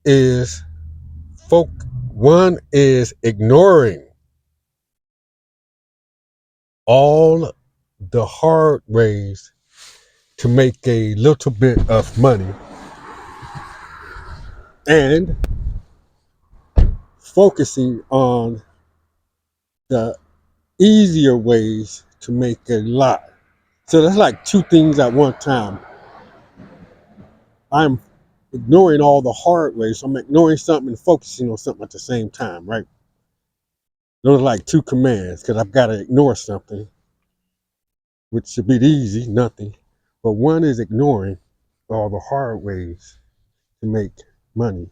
is folk. One is ignoring all the hard ways to make a little bit of money and focusing on the easier ways to make a lot. So that's like two things at one time. I'm ignoring all the hard ways. So I'm ignoring something and focusing on something at the same time, right? Those are like two commands because I've got to ignore something, which should be easy, nothing. But one is ignoring all the hard ways to make money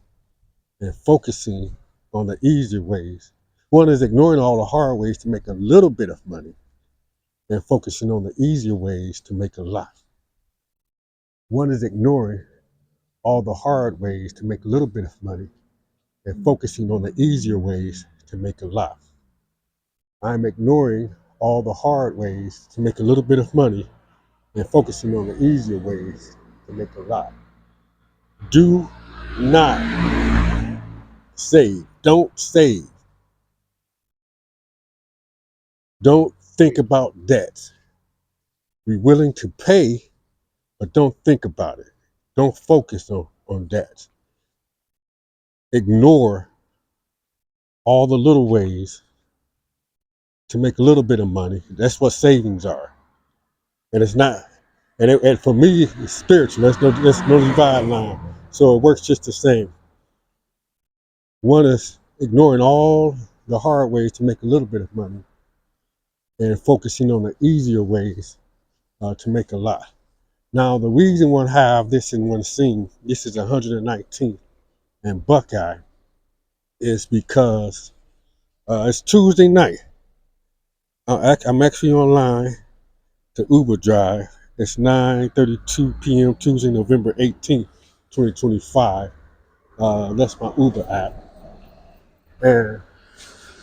and focusing on the easier ways. One is ignoring all the hard ways to make a little bit of money and focusing on the easier ways to make a lot. One is ignoring all the hard ways to make a little bit of money and focusing on the easier ways to make a lot. I'm ignoring all the hard ways to make a little bit of money and focusing on the easier ways to make a lot. Do not save. Don't save. Don't think about debt. Be willing to pay, but don't think about it. Don't focus on debt. Ignore all the little ways to make a little bit of money. That's what savings are. And it's not, and for me, it's spiritual. There's no divide line. So it works just the same. One is ignoring all the hard ways to make a little bit of money and focusing on the easier ways to make a lot. Now, the reason one have this in one scene, this is 119th and Buckeye, is because it's Tuesday night. I'm actually online to Uber Drive. It's 9:32 p.m. Tuesday, November 18th, 2025. That's my Uber app. And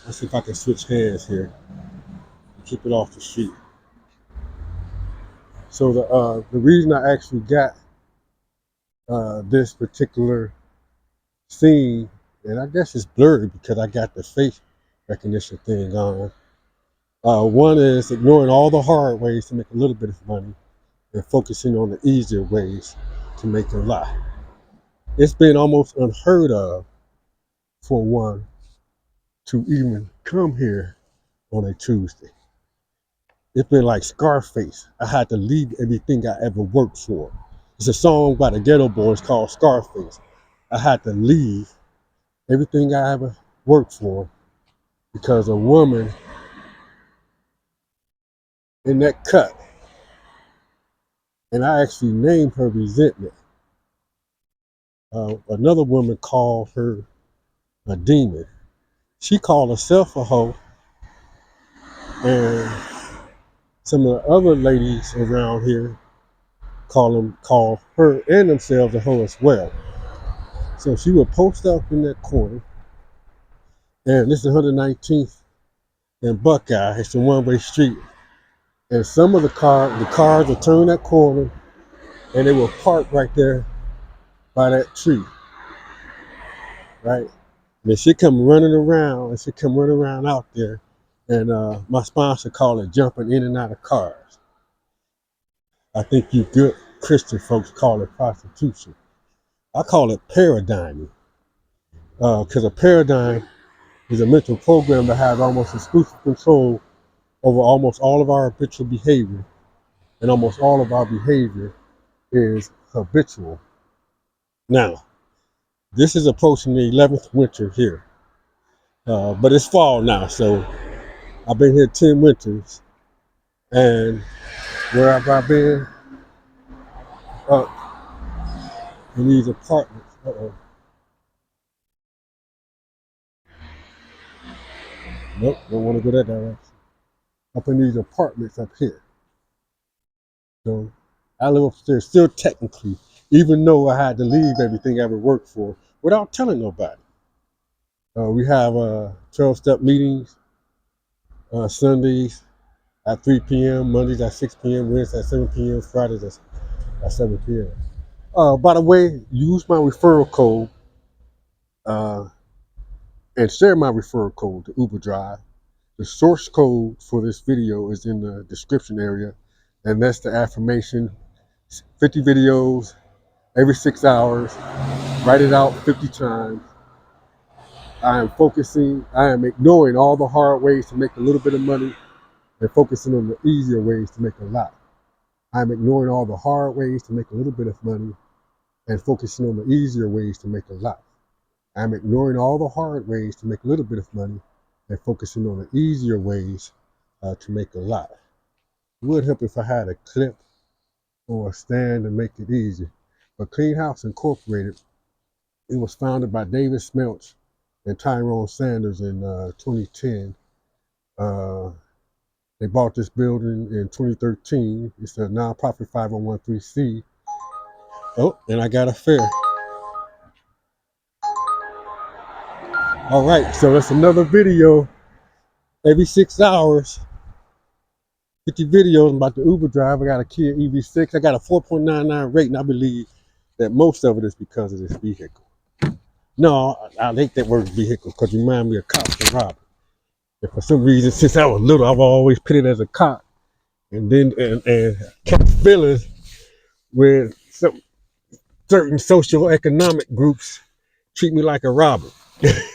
let's see if I can switch hands here and keep it off the street. So the reason I actually got this particular scene, and I guess it's blurry because I got the face recognition thing on. One is ignoring all the hard ways to make a little bit of money and focusing on the easier ways to make a lot. It's been almost unheard of for one to even come here on a Tuesday. It's been like Scarface. I had to leave everything I ever worked for. It's a song by the Ghetto Boys called Scarface. I had to leave everything I ever worked for because a woman in that cut, and I actually named her Resentment. Another woman called her a demon. She called herself a hoe, and some of the other ladies around here call her and themselves a hoe as well. So she would post up in that corner, and this is 119th and Buckeye. It's a one-way street, and some of the cars would turn that corner, and they will park right there by that tree, right? And then she come running around, and she come running around out there, and my sponsor called it jumping in and out of cars. I think you good Christian folks call it prostitution. I call it paradigming, because a paradigm is a mental program that has almost exclusive control over almost all of our habitual behavior, and almost all of our behavior is habitual. Now, this is approaching the 11th winter here, but it's fall now, so I've been here 10 winters, and where have I been? Up in these apartments. Nope, don't want to go that direction. Up in these apartments up here. So I live upstairs still technically, even though I had to leave everything I ever worked for without telling nobody. We have 12-step meetings Sundays at 3 p.m., Mondays at 6 p.m., Wednesdays at 7 p.m., Fridays at 7 p.m. By the way, use my referral code uh, and share my referral code to Uber Drive. The source code for this video is in the description area, and that's the affirmation. 50 videos every 6 hours. Write it out 50 times. I am ignoring all the hard ways to make a little bit of money and focusing on the easier ways to make a lot. I'm ignoring all the hard ways to make a little bit of money and focusing on the easier ways to make a lot. I'm ignoring all the hard ways to make a little bit of money and focusing on the easier ways to make a lot. It would help if I had a clip or a stand to make it easy. But Clean House Incorporated, it was founded by David Smeltz and Tyrone Sanders in 2010. They bought this building in 2013. It's a nonprofit 501(c)(3). Oh, and I got a fare. All right, so that's another video every 6 hours. 50 videos about the Uber drive. I got a Kia EV6. I got a 4.99 rating. I believe that most of it is because of this vehicle. No, I hate that word vehicle because it reminds me of cops and robbers. And for some reason, since I was little, I've always put it as a cop. And then and kept feelings with some certain social economic groups treat me like a robber.